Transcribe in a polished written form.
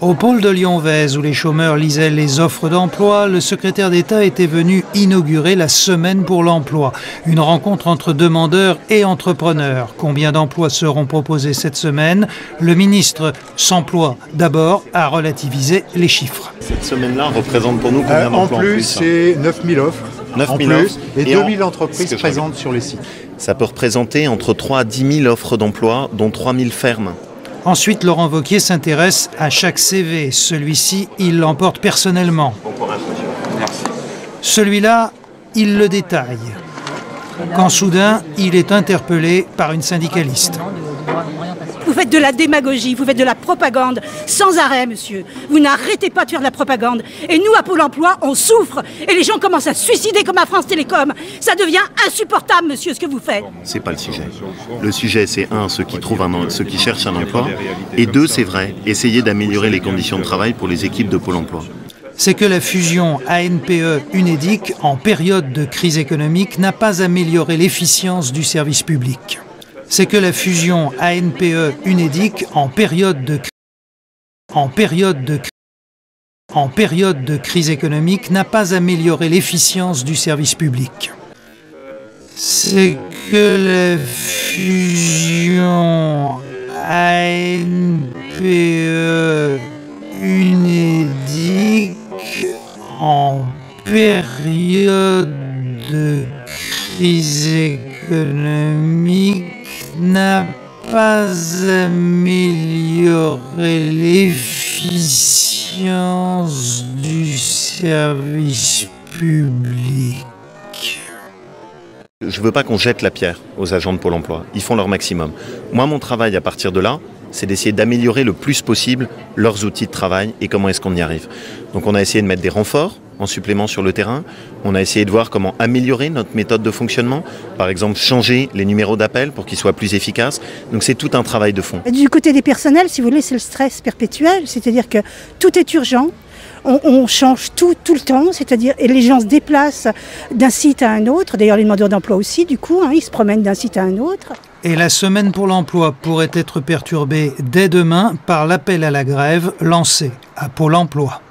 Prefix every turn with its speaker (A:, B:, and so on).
A: Au pôle de Lyon-Vèze, où les chômeurs lisaient les offres d'emploi, le secrétaire d'État était venu inaugurer la Semaine pour l'emploi, une rencontre entre demandeurs et entrepreneurs. Combien d'emplois seront proposés cette semaine? Le ministre s'emploie d'abord à relativiser les chiffres.
B: Cette semaine-là représente pour nous combien d'emplois
C: en plus? C'est 9000 offres
B: 9
C: en
B: 000
C: plus
B: offres.
C: et 2000 entreprises présentes sur les sites.
B: Ça peut représenter entre 3 à 10 000 offres d'emploi, dont 3 000 fermes.
A: Ensuite, Laurent Wauquiez s'intéresse à chaque CV. Celui-ci, il l'emporte personnellement.
B: Bon courage, monsieur. Merci.
A: Celui-là, il le détaille. Quand soudain, il est interpellé par une syndicaliste.
D: Vous faites de la démagogie, vous faites de la propagande sans arrêt, monsieur. Vous n'arrêtez pas de faire de la propagande. Et nous, à Pôle emploi, on souffre. Et les gens commencent à se suicider comme à France Télécom. Ça devient insupportable, monsieur, ce que vous faites.
B: C'est pas le sujet. Le sujet, c'est ceux qui cherchent un emploi. Et 2, c'est vrai, essayer d'améliorer les conditions de travail pour les équipes de Pôle emploi.
A: C'est que la fusion ANPE-UNEDIC, en période de crise économique, n'a pas amélioré l'efficience du service public. C'est que la fusion ANPE-UNEDIC, en période de crise économique, n'a pas amélioré l'efficience du service public. C'est que la fusion ANPE-UNEDIC, en période de crise économique, n'a pas amélioré l'efficience du service public.
B: Je veux pas qu'on jette la pierre aux agents de Pôle emploi. Ils font leur maximum. Moi, mon travail à partir de là, c'est d'essayer d'améliorer le plus possible leurs outils de travail et comment est-ce qu'on y arrive. Donc on a essayé de mettre des renforts en supplément sur le terrain. On a essayé de voir comment améliorer notre méthode de fonctionnement. Par exemple, changer les numéros d'appel pour qu'ils soient plus efficaces. Donc c'est tout un travail de fond.
D: Du côté des personnels, si vous voulez, c'est le stress perpétuel. C'est-à-dire que tout est urgent. On change tout le temps, c'est-à-dire et les gens se déplacent d'un site à un autre. D'ailleurs, les demandeurs d'emploi aussi, du coup, ils se promènent d'un site à un autre.
A: Et la Semaine pour l'emploi pourrait être perturbée dès demain par l'appel à la grève lancé à Pôle emploi.